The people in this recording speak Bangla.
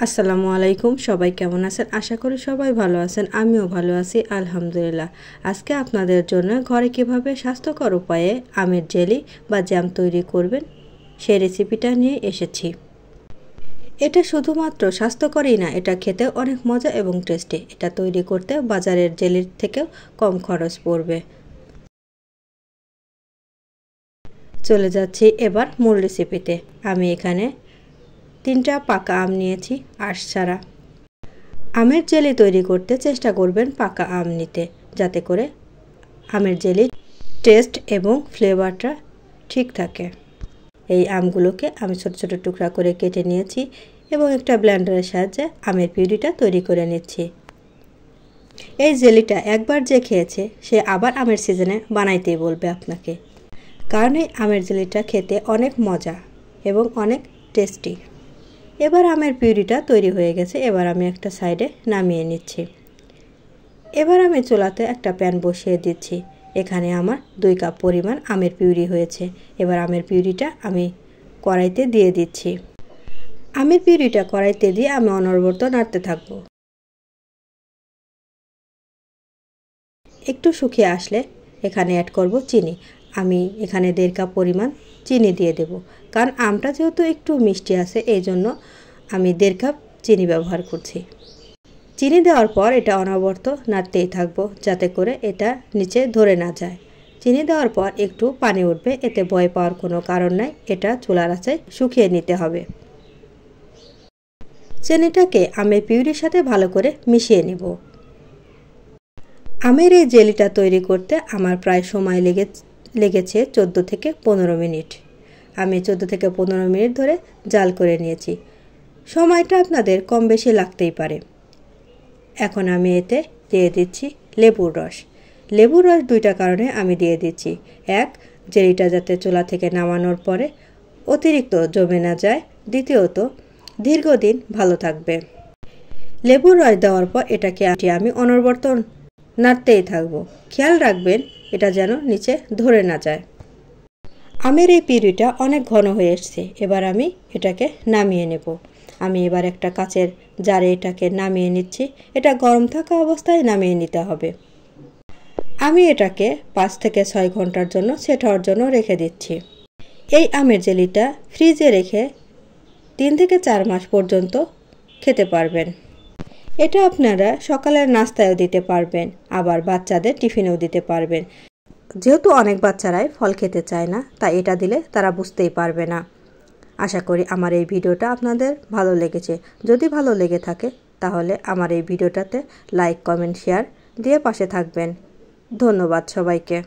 আসসালামু আলাইকুম। সবাই কেমন আছেন? আশা করি সবাই ভালো আছেন। আমিও ভালো আছি আলহামদুলিল্লাহ। আজকে আপনাদের জন্য ঘরে কিভাবে স্বাস্থ্যকর উপায়ে আমের জেলি বা জ্যাম তৈরি করবেন সেই রেসিপিটা নিয়ে এসেছি। এটা শুধুমাত্র স্বাস্থ্যকরই না, এটা খেতে অনেক মজা এবং টেস্টি। এটা তৈরি করতে বাজারের জেলির থেকেও কম খরচ পড়বে। চলে যাচ্ছি এবার মূল রেসিপিতে। আমি এখানে 3টা পাকা আম নিয়েছি আঁশ ছাড়া। আমের জেলি তৈরি করতে চেষ্টা করবেন পাকা আম নিতে, যাতে করে আমের জেলির টেস্ট এবং ফ্লেভারটা ঠিক থাকে। এই আমগুলোকে আমি ছোট ছোট টুকরা করে কেটে নিয়েছি এবং একটা ব্লেন্ডারের সাহায্যে আমের পিউরিটা তৈরি করে নিচ্ছি। এই জেলিটা একবার যে খেয়েছে সে আবার আমের সিজনে বানাইতেই বলবে আপনাকে, কারণ এই আমের জেলিটা খেতে অনেক মজা এবং অনেক টেস্টি। এবার আমের পিউরিটা তৈরি হয়ে গেছে। এবার আমি একটা সাইডে নামিয়ে নিচ্ছি। এবার আমি চুলাতে একটা প্যান বসিয়ে দিচ্ছি। এখানে আমার 2 কাপ পরিমাণ আমের পিউরি হয়েছে। এবার আমের পিউরিটা আমি কড়াইতে দিয়ে দিচ্ছি। আমের পিউরিটা কড়াইতে দিয়ে আমি অনবরত নাড়তে থাকব। একটু শুকিয়ে আসলে এখানে অ্যাড করব চিনি। আমি এখানে 1.5 কাপ পরিমাণ চিনি দিয়ে দেব, কারণ আমটা যেহেতু একটু মিষ্টি আছে এই জন্য আমি 1.5 কাপ চিনি ব্যবহার করছি। চিনি দেওয়ার পর এটা অনবরত নাড়তেই থাকবো, যাতে করে এটা নিচে ধরে না যায়। চিনি দেওয়ার পর একটু পানি উঠবে, এতে ভয় পাওয়ার কোনো কারণ নাই। এটা চুলার আঁচে শুকিয়ে নিতে হবে। চিনিটাকে আমের পিউরির সাথে ভালো করে মিশিয়ে নেব। আমের এই জেলিটা তৈরি করতে আমার প্রায় সময় লেগেছে 14 থেকে 15 মিনিট। আমি 14 থেকে 15 মিনিট ধরে জাল করে নিয়েছি। সময়টা আপনাদের কম বেশি লাগতেই পারে। এখন আমি এতে দিয়ে দিচ্ছি লেবুর রস। লেবুর রস 2টা কারণে আমি দিয়ে দিচ্ছি। এক, জেলিটা যাতে চুলা থেকে নামানোর পরে অতিরিক্ত জমে না যায়। দ্বিতীয়ত, দীর্ঘদিন ভালো থাকবে। লেবুর রস দেওয়ার পর এটাকে আমি অনবরত নাড়তেই থাকবো। খেয়াল রাখবেন এটা যেন নিচে ধরে না যায়। আমের এই পিউরিটা অনেক ঘন হয়ে এসছে। এবার আমি এটাকে নামিয়ে নেব। আমি এবার একটা কাচের জারে এটাকে নামিয়ে নিচ্ছি। এটা গরম থাকা অবস্থায় নামিয়ে নিতে হবে। আমি এটাকে 5 থেকে 6 ঘন্টার জন্য সেট হওয়ার জন্য রেখে দিচ্ছি। এই আমের জেলিটা ফ্রিজে রেখে 3 থেকে 4 মাস পর্যন্ত খেতে পারবেন। এটা আপনারা সকালের নাস্তায়ও দিতে পারবেন, আবার বাচ্চাদের টিফিনেও দিতে পারবেন। যেহেতু অনেক বাচ্চারাই ফল খেতে চায় না, তাই এটা দিলে তারা বুঝতেই পারবে না। আশা করি আমার এই ভিডিওটা আপনাদের ভালো লেগেছে। যদি ভালো লেগে থাকে তাহলে আমার এই ভিডিওটাতে লাইক, কমেন্ট, শেয়ার দিয়ে পাশে থাকবেন। ধন্যবাদ সবাইকে।